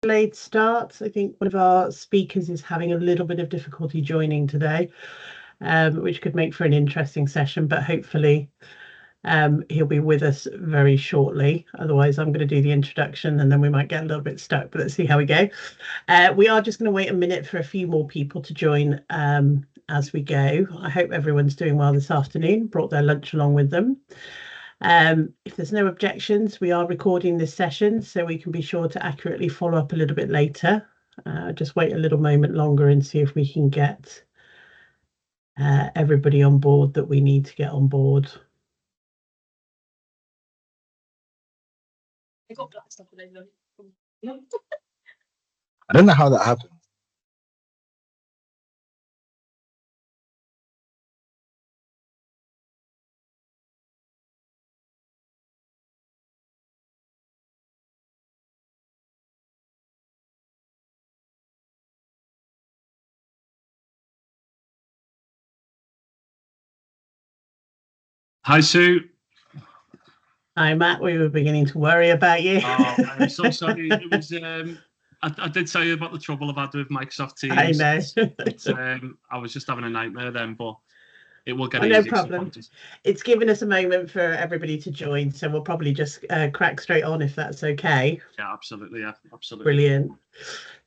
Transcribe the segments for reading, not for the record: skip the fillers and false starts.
delayed start. I think one of our speakers is having a little bit of difficulty joining today, which could make for an interesting session, but hopefully he'll be with us very shortly. Otherwise, I'm going to do the introduction and then we might get a little bit stuck, but let's see how we go. We are just going to wait a minute for a few more people to join as we go. I hope everyone's doing well this afternoon, brought their lunch along with them. If there's no objections, we are recording this session so we can be sure to accurately follow up a little bit later. Just wait a little moment longer and see if we can get everybody on board that we need to get on board. I don't know how that happened. Hi, Sue. Hi, Matt. We were beginning to worry about you. Oh, I'm so sorry. It was. I did tell you about the trouble I've had with Microsoft Teams. I know. I was just having a nightmare then, but it will get Oh, easy. no problem. It's given us a moment for everybody to join, so we'll probably just crack straight on if that's okay. Yeah, absolutely. Yeah, absolutely. Brilliant.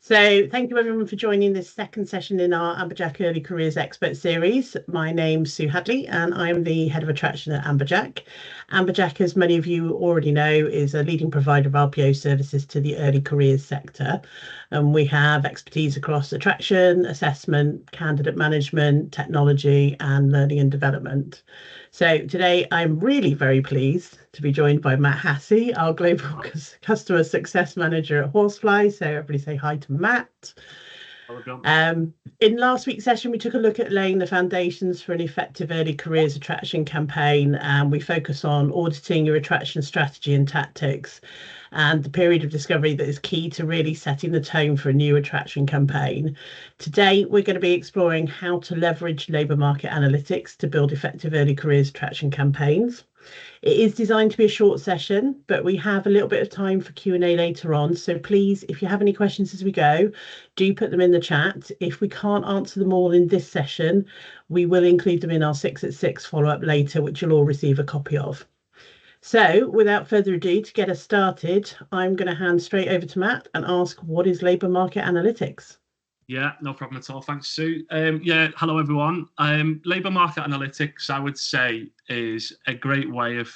So thank you everyone for joining this second session in our Amberjack Early Careers Expert Series. My name's Su Hadley and I'm the Head of Attraction at Amberjack. Amberjack, as many of you already know, is a leading provider of RPO services to the early careers sector. And we have expertise across attraction, assessment, candidate management, technology and learning and development. So today I'm really very pleased to be joined by Matt Hassey, our Global Customer Success Manager at Horsefly. So everybody say hi to Matt. In last week's session, we took a look at laying the foundations for an effective early careers attraction campaign, and we focus on auditing your attraction strategy and tactics and the period of discovery that is key to really setting the tone for a new attraction campaign. Today, we're going to be exploring how to leverage labour market analytics to build effective early careers attraction campaigns. It is designed to be a short session, but we have a little bit of time for Q&A later on. So please, if you have any questions as we go, do put them in the chat. If we can't answer them all in this session, we will include them in our 6 at 6 follow-up later, which you'll all receive a copy of. So without further ado, to get us started, I'm going to hand straight over to Matt and ask, what is labour market analytics? Yeah, no problem at all. Thanks, Sue. Yeah, hello, everyone. Labour market analytics, I would say, is a great way of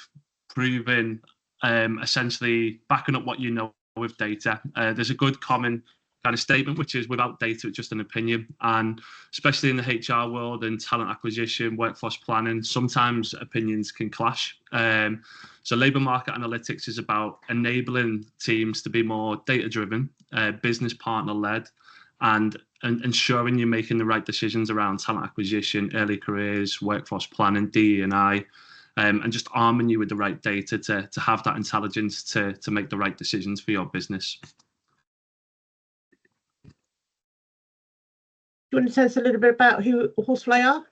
proving, essentially backing up what you know with data. There's a good common kind of statement, which is without data, it's just an opinion. And especially in the HR world and talent acquisition, workforce planning, sometimes opinions can clash. So labour market analytics is about enabling teams to be more data-driven, business partner-led, and ensuring you're making the right decisions around talent acquisition, early careers, workforce planning, DE&I, and just arming you with the right data to have that intelligence to make the right decisions for your business. Do you want to tell us a little bit about who Horsefly are?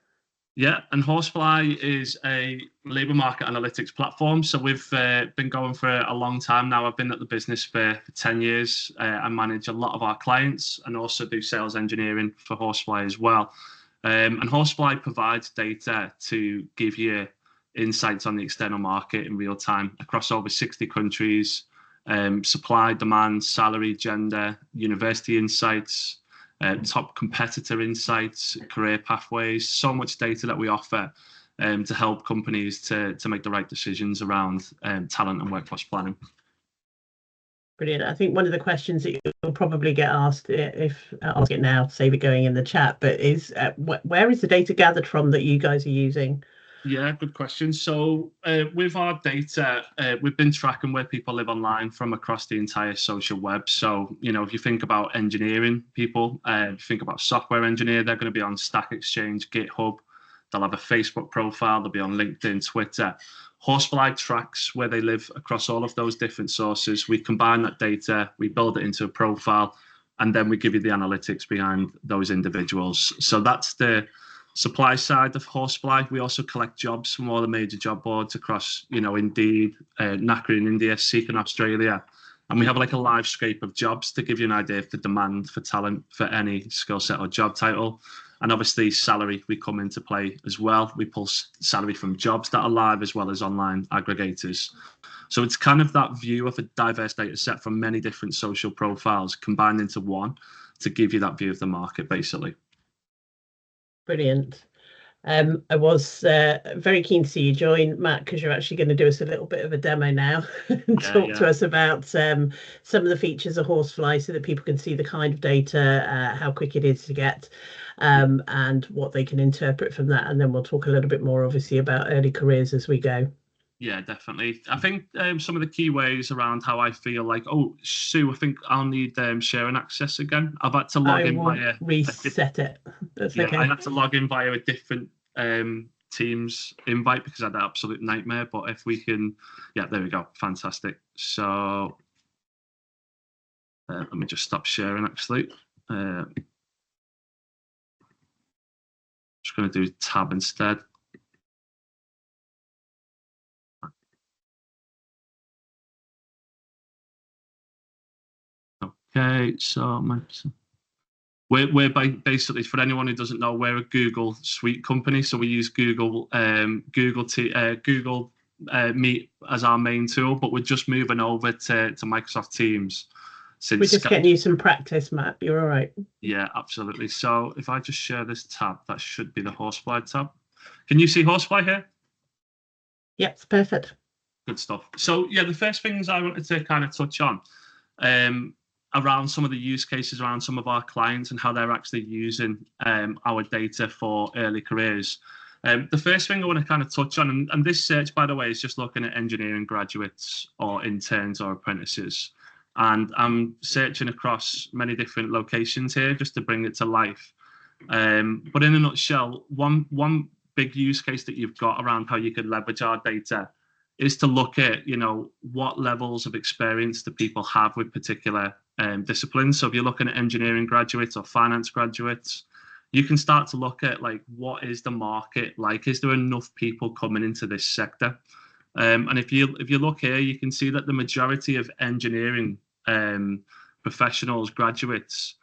Yeah, and Horsefly is a labour market analytics platform. So we've been going for a long time now. I've been at the business for 10 years. I manage a lot of our clients and also do sales engineering for Horsefly as well. And Horsefly provides data to give you insights on the external market in real time across over 60 countries, supply, demand, salary, gender, university insights, top competitor insights, career pathways, so much data that we offer to help companies to make the right decisions around talent and workforce planning. Brilliant. I think one of the questions that you'll probably get asked, if ask it now, save it going in the chat, but is where is the data gathered from that you guys are using? Yeah, good question. So with our data, we've been tracking where people live online from across the entire social web. So, you know, if you think about engineering people, if you think about software engineer, they're going to be on Stack Exchange, GitHub. They'll have a Facebook profile. They'll be on LinkedIn, Twitter. Horsefly tracks where they live across all of those different sources. We combine that data, we build it into a profile, and then we give you the analytics behind those individuals. So that's the supply side of Horsefly. We also collect jobs from all the major job boards across, you know, Indeed, Naukri in India, Seek in Australia, And we have like a live scrape of jobs to give you an idea of the demand for talent for any skill set or job title. And obviously salary, we come into play as well. We pull salary from jobs that are live as well as online aggregators. So it's kind of that view of a diverse data set from many different social profiles combined into one to give you that view of the market, basically. Brilliant. I was very keen to see you join, Matt, because you're actually going to do us a little bit of a demo now and talk to us about some of the features of Horsefly so that people can see the kind of data, how quick it is to get, and what they can interpret from that. And then we'll talk a little bit more, obviously, about early careers as we go. Yeah, definitely. I think some of the key ways around how I feel like, oh, Sue, I think I'll need sharing access again. I've had to log in via reset it. That's okay. I had to log in via a different Teams invite because I had an absolute nightmare. But if we can, yeah, there we go. Fantastic. So let me just stop sharing actually. Just going to do tab instead. Okay, so we're basically, for anyone who doesn't know, we're a Google Suite company, so we use Google Meet as our main tool, but we're just moving over to Microsoft Teams. We're just getting you some practice, Matt. You're all right. Yeah, absolutely. So if I just share this tab, that should be the Horsefly tab. Can you see Horsefly here? Yep, it's perfect. Good stuff. So yeah, the first things I wanted to kind of touch on around some of the use cases around some of our clients and how they're actually using our data for early careers. The first thing I want to kind of touch on, and this search, by the way, is just looking at engineering graduates or interns or apprentices. And I'm searching across many different locations here just to bring it to life. But in a nutshell, one big use case that you've got around how you could leverage our data is to look at, you know, what levels of experience do people have with particular disciplines. So if you're looking at engineering graduates or finance graduates, you can start to look at like, what is the market like? Is there enough people coming into this sector? And if you look here, you can see that the majority of engineering professionals, graduates,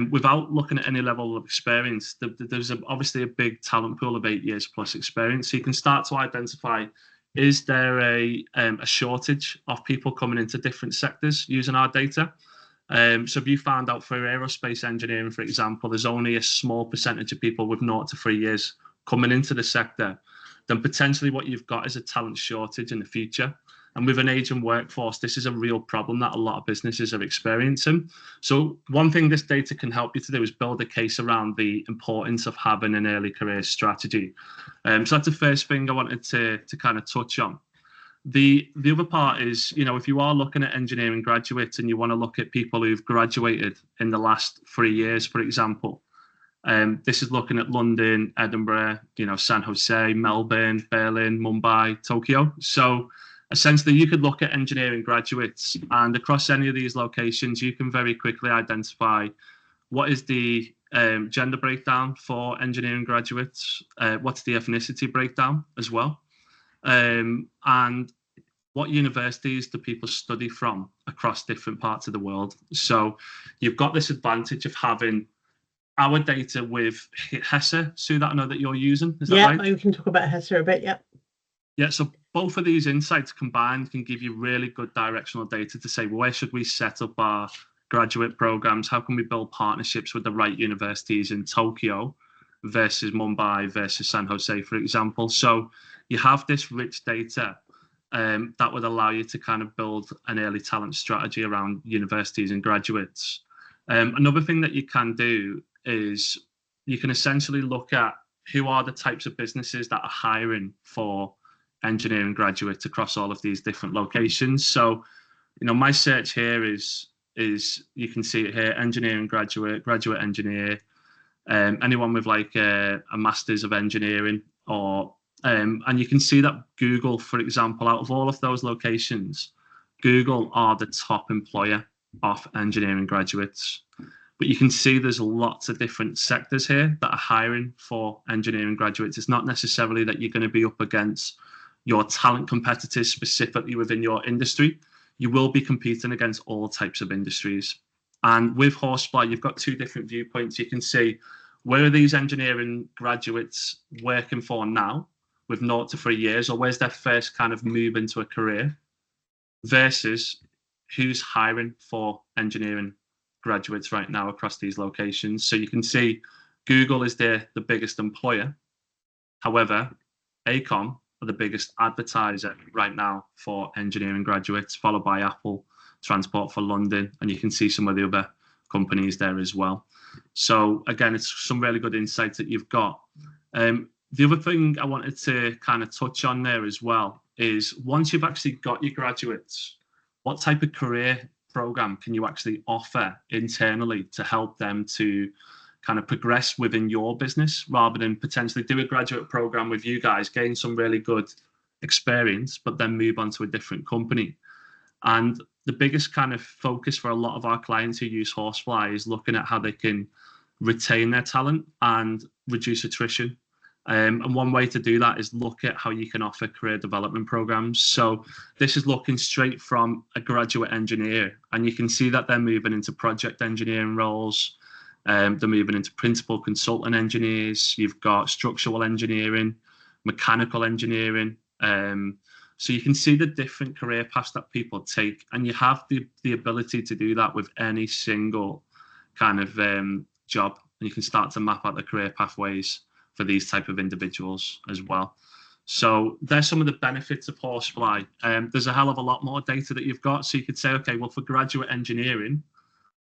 without looking at any level of experience, there's obviously a big talent pool of 8 years plus experience. So you can start to identify, is there a shortage of people coming into different sectors using our data? So if you found out for aerospace engineering, for example, there's only a small percentage of people with 0 to 3 years coming into the sector, then potentially what you've got is a talent shortage in the future. And with an aging workforce, this is a real problem that a lot of businesses are experiencing. So one thing this data can help you to do is build a case around the importance of having an early career strategy. So that's the first thing I wanted to kind of touch on. The other part is, you know, if you are looking at engineering graduates and you want to look at people who've graduated in the last 3 years, for example, this is looking at London, Edinburgh, you know, San Jose, Melbourne, Berlin, Mumbai, Tokyo. So essentially, you could look at engineering graduates, and across any of these locations, you can very quickly identify what is the gender breakdown for engineering graduates, what's the ethnicity breakdown as well, and what universities do people study from across different parts of the world. So you've got this advantage of having our data with Hassey, Sue, that I know that you're using. Is that right? Yeah, we can talk about Hassey a bit, yeah. Yeah, so both of these insights combined can give you really good directional data to say, well, where should we set up our graduate programs? How can we build partnerships with the right universities in Tokyo versus Mumbai versus San Jose, for example? So you have this rich data that would allow you to kind of build an early talent strategy around universities and graduates. Another thing that you can do is you can essentially look at who are the types of businesses that are hiring for engineering graduates across all of these different locations. So, you know, my search here is you can see it here: engineering graduate, graduate engineer, anyone with like a master's of engineering, or and you can see that Google, for example, out of all of those locations, Google are the top employer of engineering graduates. But you can see there's lots of different sectors here that are hiring for engineering graduates. It's not necessarily that you're going to be up against your talent competitors specifically within your industry. you will be competing against all types of industries. And with Horsefly, you've got two different viewpoints. You can see, where are these engineering graduates working for now with 0 to 3 years, or where's their first kind of move into a career, versus who's hiring for engineering graduates right now across these locations. So you can see Google is the biggest employer. However, AECOM are the biggest advertiser right now for engineering graduates, followed by Apple, Transport for London, and you can see some of the other companies there as well. So again, it's some really good insights that you've got. The other thing I wanted to kind of touch on there as well is, once you've actually got your graduates, what type of career program can you actually offer internally to help them to kind of progress within your business, rather than potentially do a graduate program with you guys, gain some really good experience, but then move on to a different company. And the biggest kind of focus for a lot of our clients who use Horsefly is looking at how they can retain their talent and reduce attrition. And one way to do that is look at how you can offer career development programs. So this is looking straight from a graduate engineer, and you can see that they're moving into project engineering roles. They're moving into principal consultant engineers. You've got structural engineering, mechanical engineering. So you can see the different career paths that people take, and you have the ability to do that with any single kind of job, and you can start to map out the career pathways for these type of individuals as well. So there's some of the benefits of Horsefly. There's a hell of a lot more data that you've got. So you could say, okay, well, for graduate engineering,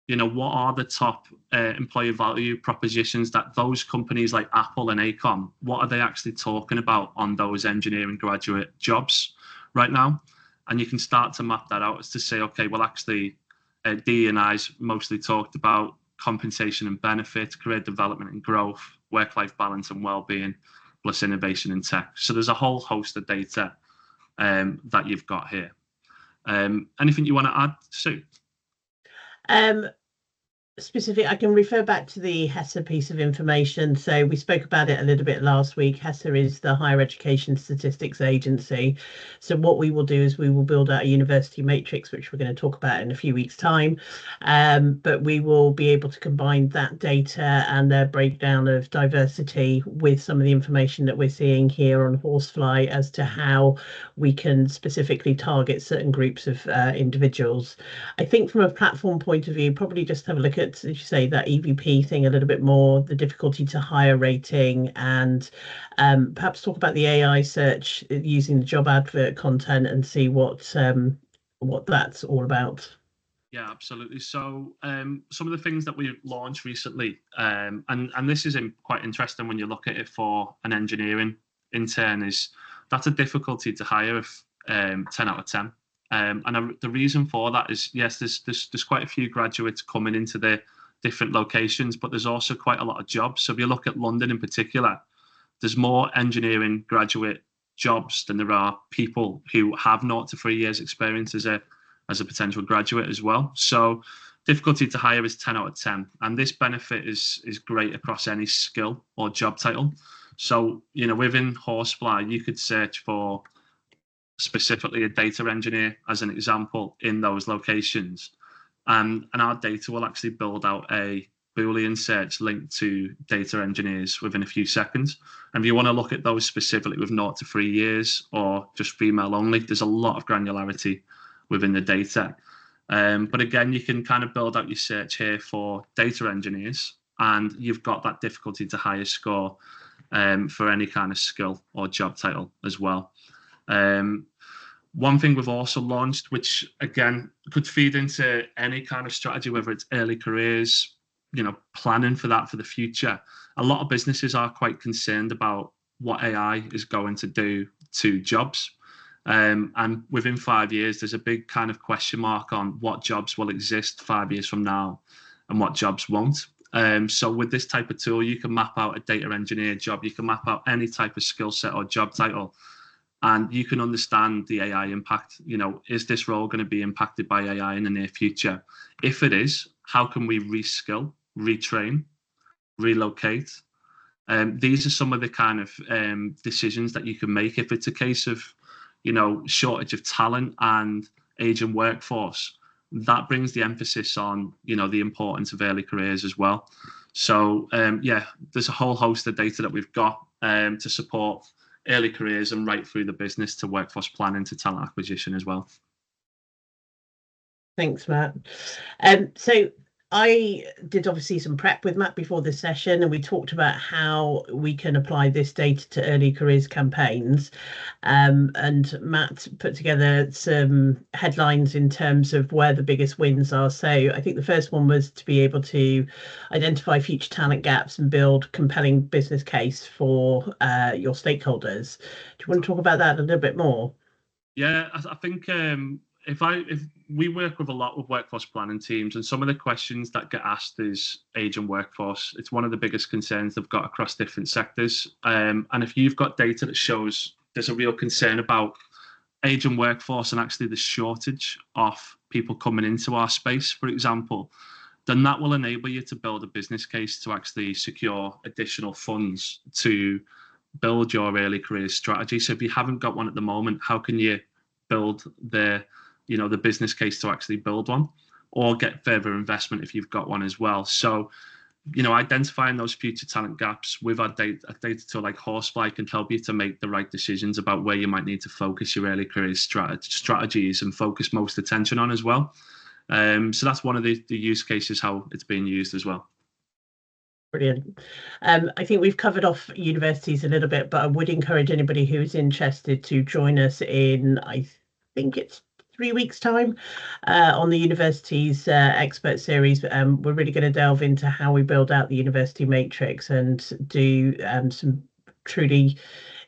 you know, what are the top employer value propositions that those companies like Apple and AECOM, what are they actually talking about on those engineering graduate jobs right now? And you can start to map that out as to say, okay, well, actually, D&I's mostly talked about compensation and benefits, career development and growth, work-life balance and well-being, plus innovation in tech. So there's a whole host of data that you've got here. Anything you want to add, Sue? Specific, I can refer back to the HESA piece of information. So we spoke about it a little bit last week. HESA is the Higher Education Statistics Agency. So what we will do is we will build out a university matrix, which we're going to talk about in a few weeks' time. But we will be able to combine that data and their breakdown of diversity with some of the information that we're seeing here on Horsefly as to how we can specifically target certain groups of individuals. I think from a platform point of view, probably just have a look at, as you say, that EVP thing a little bit more, the difficulty to hire rating, and perhaps talk about the AI search using the job advert content and see what that's all about. Yeah, absolutely. So some of the things that we've launched recently, and this is quite interesting when you look at it for an engineering intern, is that's a difficulty to hire of 10 out of 10. The reason for that is, yes, there's quite a few graduates coming into the different locations, but there's also quite a lot of jobs. So if you look at London in particular, there's more engineering graduate jobs than there are people who have 0 to 3 years experience as a potential graduate as well. So difficulty to hire is 10 out of 10. And this benefit is great across any skill or job title. So, you know, within Horsefly, you could search for specifically a data engineer as an example in those locations. And our data will actually build out a Boolean search linked to data engineers within a few seconds. And if you want to look at those specifically with 0 to 3 years or just female only, there's a lot of granularity within the data. But again, you can kind of build out your search here for data engineers, and you've got that difficulty to hire score for any kind of skill or job title as well. One thing we've also launched, which again could feed into any kind of strategy, whether it's early careers, you know, planning for that for the future. A lot of businesses are quite concerned about what AI is going to do to jobs. And within 5 years, there's a big kind of question mark on what jobs will exist 5 years from now and what jobs won't. So with this type of tool, you can map out a data engineer job, you can map out any type of skill set or job title, and you can understand the AI impact. You know, is this role going to be impacted by AI in the near future? If it is, how can we reskill, retrain, relocate? These are some of the kind of decisions that you can make if it's a case of, you know, shortage of talent and aging workforce, that brings the emphasis on, the importance of early careers as well. So, there's a whole host of data that we've got to support early careers and right through the business to workforce planning to talent acquisition as well. Thanks, Matt. So I did obviously some prep with Matt before this session, and we talked about how we can apply this data to early careers campaigns. And Matt put together some headlines in terms of where the biggest wins are. So I think the first one was to be able to identify future talent gaps and build compelling business case for your stakeholders. Do you want to talk about that a little bit more? Yeah, I think if we work with a lot with workforce planning teams, and some of the questions that get asked is age and workforce. It's one of the biggest concerns they've got across different sectors. And if you've got data that shows there's a real concern about age and workforce and actually the shortage of people coming into our space, for example, then that will enable you to build a business case to actually secure additional funds to build your early career strategy. So if you haven't got one at the moment, how can you build the business case to actually build one, or get further investment if you've got one as well? So, identifying those future talent gaps with a data tool like Horsefly can help you to make the right decisions about where you might need to focus your early career strategies and focus most attention on as well. So that's one of the use cases, how it's being used as well. Brilliant. I think we've covered off universities a little bit, but I would encourage anybody who's interested to join us in, I think it's 3 weeks' time, on the university's expert series. We're really going to delve into how we build out the university matrix and do some truly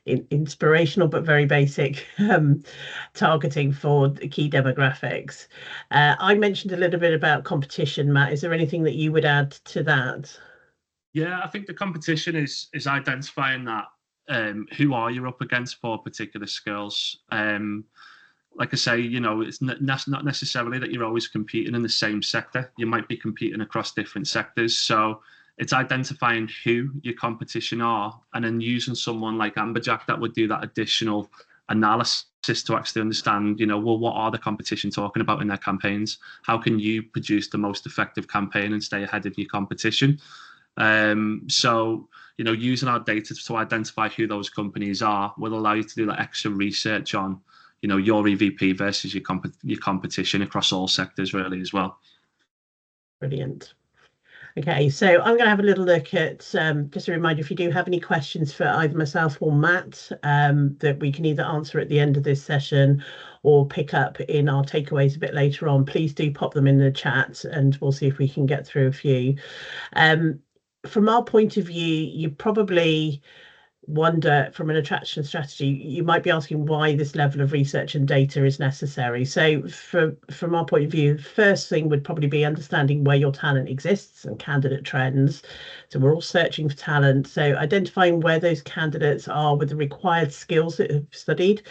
inspirational but very basic targeting for the key demographics. I mentioned a little bit about competition. Matt, is there anything that you would add to that? Yeah, I think the competition is identifying that who are you up against for particular skills. Like I say, it's not necessarily that you're always competing in the same sector. You might be competing across different sectors. So it's identifying who your competition are, and then using someone like Amberjack that would do that additional analysis to actually understand, what are the competition talking about in their campaigns? How can you produce the most effective campaign and stay ahead of your competition? So, using our data to identify who those companies are will allow you to do that extra research on, your EVP versus your competition across all sectors really as well. Brilliant. Okay, so I'm going to have a little look at, just a reminder, if you do have any questions for either myself or Matt, that we can either answer at the end of this session or pick up in our takeaways a bit later on, please do pop them in the chat and we'll see if we can get through a few. From our point of view, you probably wonder, from an attraction strategy, you might be asking why this level of research and data is necessary. So from our point of view, the first thing would probably be understanding where your talent exists and candidate trends. So we're all searching for talent. So identifying where those candidates are with the required skills that have studied,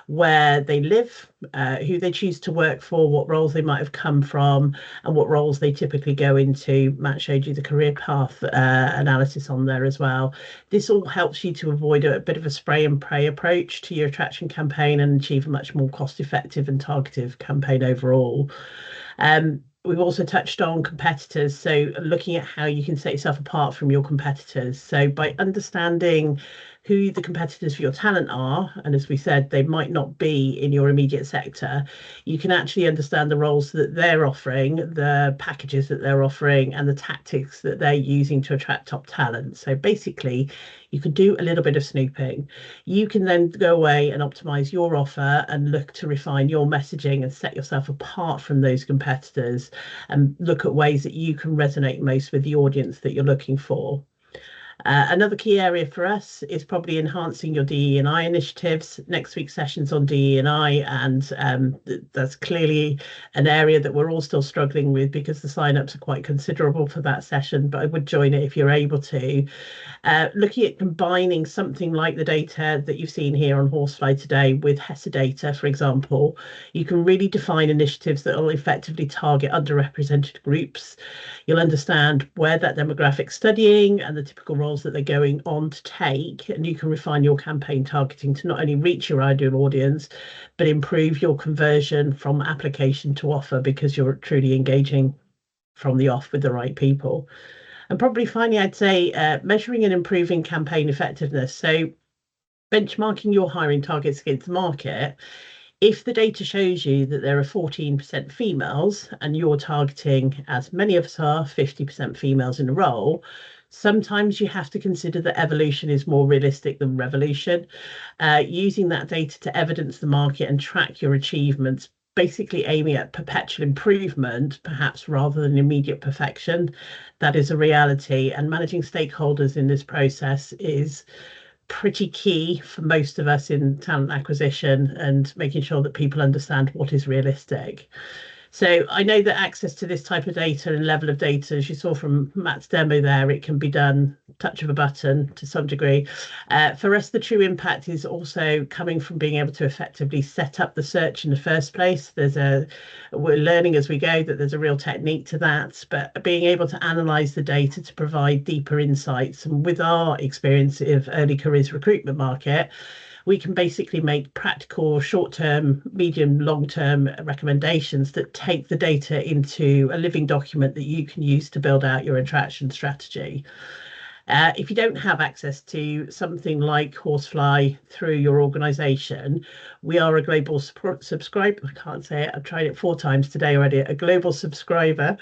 where they live, who they choose to work for, what roles they might have come from, and what roles they typically go into. Matt showed you the career path analysis on there as well. This all helps you to avoid a bit of a spray and pray approach to your attraction campaign and achieve a much more cost-effective and targeted campaign overall. We've also touched on competitors, so looking at how you can set yourself apart from your competitors. So by understanding who the competitors for your talent are, and as we said, they might not be in your immediate sector, you can actually understand the roles that they're offering, the packages that they're offering, and the tactics that they're using to attract top talent. So basically, you can do a little bit of snooping. You can then go away and optimize your offer and look to refine your messaging and set yourself apart from those competitors and look at ways that you can resonate most with the audience that you're looking for. Another key area for us is probably enhancing your DE&I initiatives. Next week's session's on DE&I, and that's clearly an area that we're all still struggling with because the sign-ups are quite considerable for that session, but I would join it if you're able to. Looking at combining something like the data that you've seen here on Horsefly today with HESA data, for example, you can really define initiatives that will effectively target underrepresented groups. You'll understand where that demographic's studying and the typical role roles that they're going on to take, and you can refine your campaign targeting to not only reach your ideal audience, but improve your conversion from application to offer because you're truly engaging from the off with the right people. And probably finally, I'd say measuring and improving campaign effectiveness. So benchmarking your hiring targets against the market. If the data shows you that there are 14% females and you're targeting, as many of us are, 50% females in a role, sometimes you have to consider that evolution is more realistic than revolution. Using that data to evidence the market and track your achievements, basically aiming at perpetual improvement, perhaps rather than immediate perfection. That is a reality. And managing stakeholders in this process is pretty key for most of us in talent acquisition and making sure that people understand what is realistic. So I know that access to this type of data and level of data, as you saw from Matt's demo there, it can be done touch of a button to some degree. For us, the true impact is also coming from being able to effectively set up the search in the first place. We're learning as we go that there's a real technique to that, but being able to analyze the data to provide deeper insights. And with our experience of early careers recruitment market, we can basically make practical short-term, medium, long-term recommendations that take the data into a living document that you can use to build out your attraction strategy. If you don't have access to something like Horsefly through your organization, we are a global subscriber. I can't say it. I've tried it 4 times today already. A global subscriber.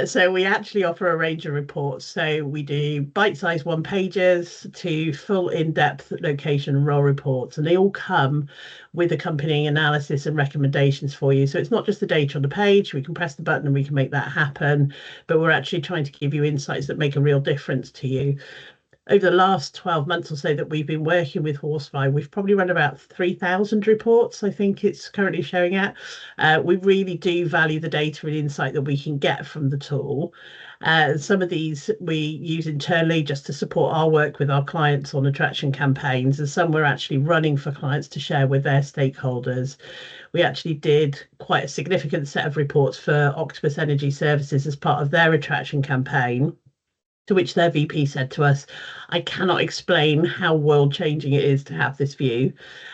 So we actually offer a range of reports. So we do bite-sized one-pagers to full in-depth location and role reports, and they all come with accompanying analysis and recommendations for you. So it's not just the data on the page. We can press the button and we can make that happen, but we're actually trying to give you insights that make a real difference to you. Over the last 12 months or so that we've been working with Horsefly, we've probably run about 3,000 reports, I think it's currently showing at. We really do value the data and insight that we can get from the tool. Some of these we use internally just to support our work with our clients on attraction campaigns, and some we're actually running for clients to share with their stakeholders. We actually did quite a significant set of reports for Octopus Energy Services as part of their attraction campaign, to which their VP said to us, "I cannot explain how world-changing it is to have this view."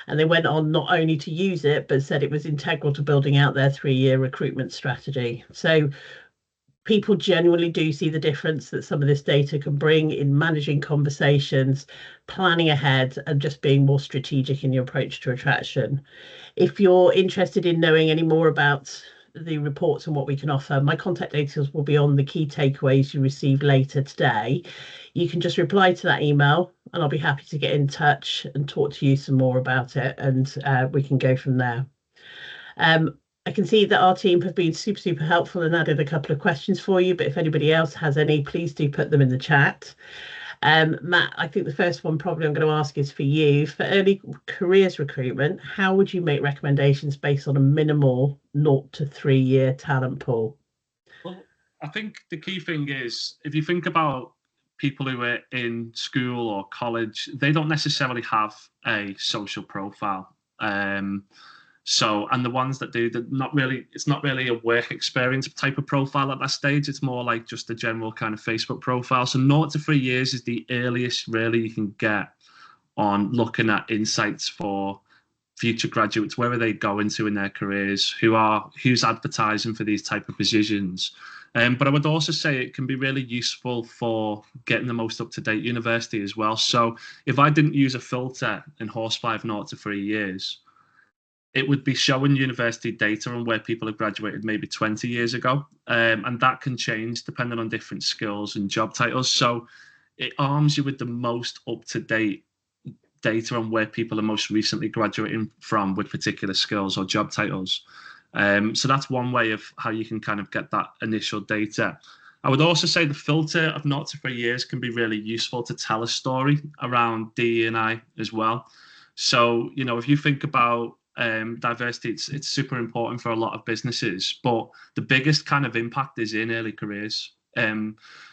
And they went on not only to use it, but said it was integral to building out their 3-year recruitment strategy. So people genuinely do see the difference that some of this data can bring in managing conversations, planning ahead, and just being more strategic in your approach to attraction. If you're interested in knowing any more about the reports and what we can offer, my contact details will be on the key takeaways you receive later today. You can just reply to that email and I'll be happy to get in touch and talk to you some more about it, and we can go from there. I can see that our team have been super helpful and added a couple of questions for you, but if anybody else has any, please do put them in the chat. Matt, I think the first one probably I'm going to ask is for you. For early careers recruitment, how would you make recommendations based on a minimal 0 to 3 year talent pool? Well, I think the key thing is, if you think about people who are in school or college, they don't necessarily have a social profile. And the ones that do, it's not really a work experience type of profile at that stage. It's more like just a general kind of Facebook profile. So 0 to 3 years is the earliest really you can get on looking at insights for future graduates. Where are they going to in their careers? Who's advertising for these type of positions? But I would also say it can be really useful for getting the most up-to-date university as well. So if I didn't use a filter in Horsefly of 0 to 3 years, it would be showing university data on where people have graduated maybe 20 years ago. And that can change depending on different skills and job titles. So it arms you with the most up-to-date data on where people are most recently graduating from with particular skills or job titles. So that's one way of how you can kind of get that initial data. I would also say the filter of 0 to 3 years can be really useful to tell a story around DE&I as well. So, if you think about diversity, it's super important for a lot of businesses, but the biggest kind of impact is in early careers.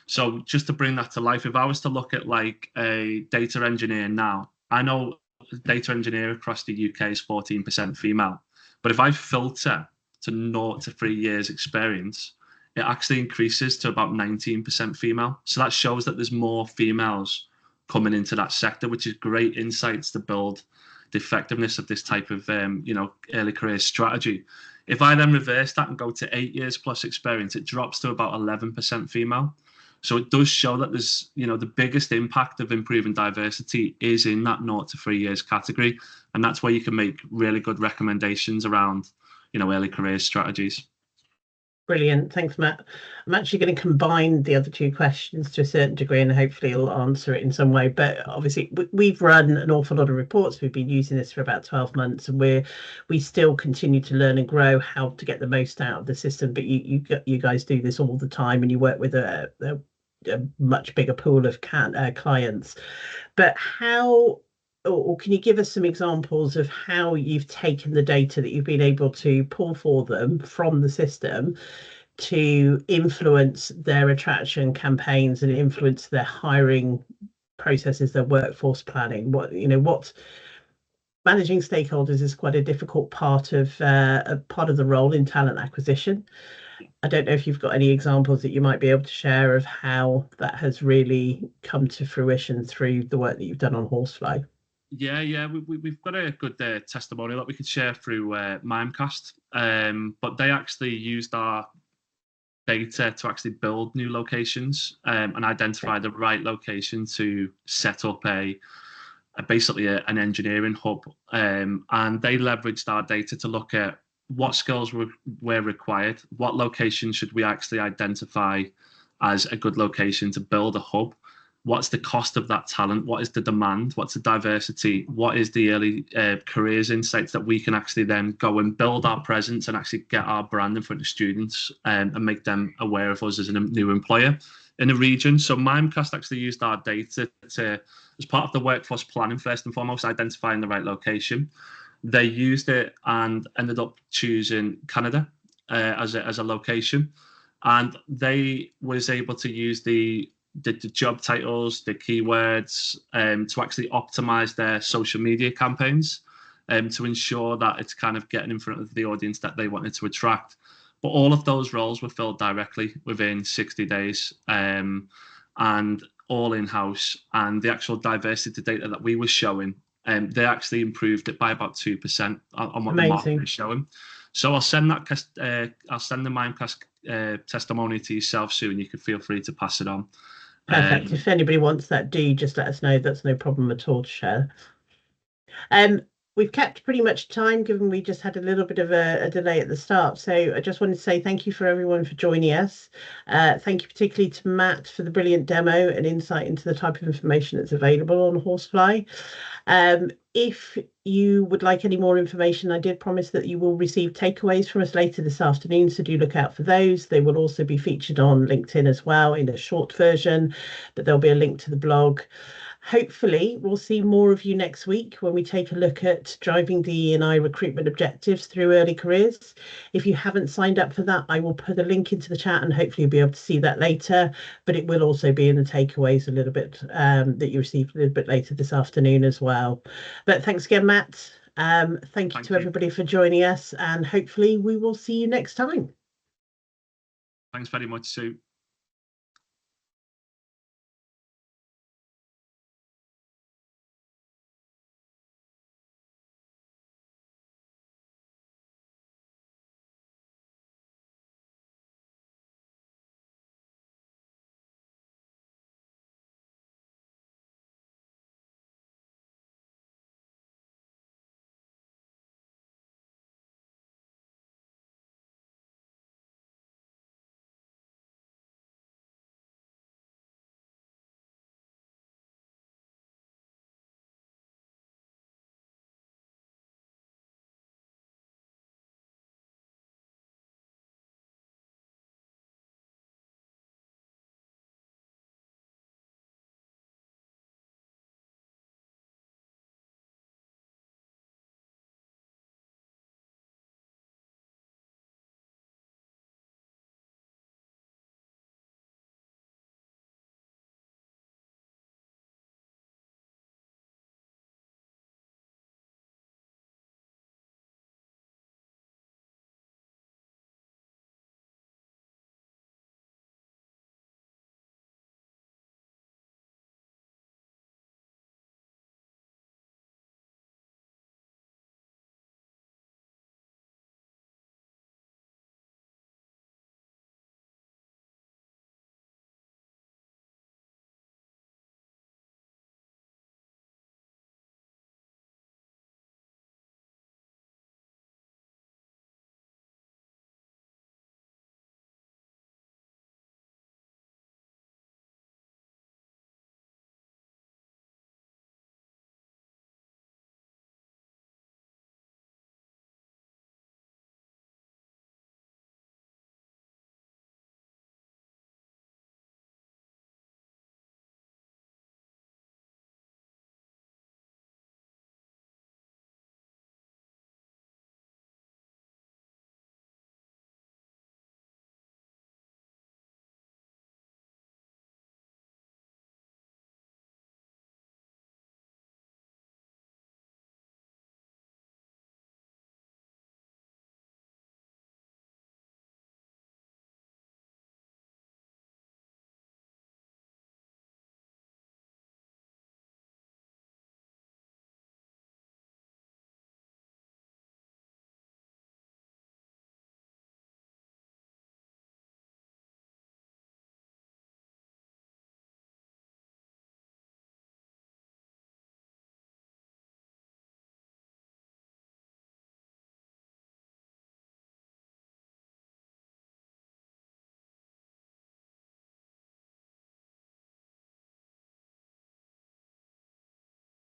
So just to bring that to life, if I was to look at like a data engineer now, I know data engineer across the UK is 14% female, but if I filter to 0 to 3 years experience, it actually increases to about 19% female. So that shows that there's more females coming into that sector, which is great insights to build the effectiveness of this type of early career strategy. If I then reverse that and go to 8 years plus experience, it drops to about 11% female. So it does show that there's, the biggest impact of improving diversity is in that 0 to 3 years category. And that's where you can make really good recommendations around, early career strategies. Brilliant. Thanks, Matt. I'm actually going to combine the other two questions to a certain degree, and hopefully it'll answer it in some way. But obviously, we've run an awful lot of reports. We've been using this for about 12 months, and we still continue to learn and grow how to get the most out of the system. But you guys do this all the time, and you work with a much bigger pool of clients. But how, or can you give us some examples of how you've taken the data that you've been able to pull for them from the system to influence their attraction campaigns and influence their hiring processes, their workforce planning? What managing stakeholders is quite a difficult part of the role in talent acquisition. I don't know if you've got any examples that you might be able to share of how that has really come to fruition through the work that you've done on Horsefly. Yeah, we've got a good testimonial that we could share through Mimecast, but they actually used our data to actually build new locations and identify the right location to set up basically an engineering hub, and they leveraged our data to look at what skills were required, what location should we actually identify as a good location to build a hub, what's the cost of that talent, what is the demand, what's the diversity, what is the early careers insights that we can actually then go and build our presence and actually get our brand in front of students and make them aware of us as a new employer in the region. So Mimecast actually used our data to, as part of the workforce planning, first and foremost, identifying the right location. They used it and ended up choosing Canada as a location, and they was able to use the job titles, the keywords, to actually optimize their social media campaigns, to ensure that it's kind of getting in front of the audience that they wanted to attract. But all of those roles were filled directly within 60 days, and all in-house. And the actual diversity data that we were showing, they actually improved it by about 2% on what the market is showing. So I'll send the Mimecast testimony to yourself, Sue, and you can feel free to pass it on. Perfect. If anybody wants that, do just let us know. That's no problem at all to share. We've kept pretty much time, given we just had a little bit of a delay at the start. So I just wanted to say thank you for everyone for joining us. Thank you particularly to Matt for the brilliant demo and insight into the type of information that's available on Horsefly. If you would like any more information, I did promise that you will receive takeaways from us later this afternoon, so do look out for those. They will also be featured on LinkedIn as well in a short version, but there'll be a link to the blog. Hopefully, we'll see more of you next week when we take a look at driving DE&I recruitment objectives through early careers. If you haven't signed up for that, I will put a link into the chat and hopefully you'll be able to see that later. But it will also be in the takeaways a little bit that you received a little bit later this afternoon as well. But thanks again, Matt. Thank you to everybody for joining us, and hopefully we will see you next time. Thanks very much, Sue.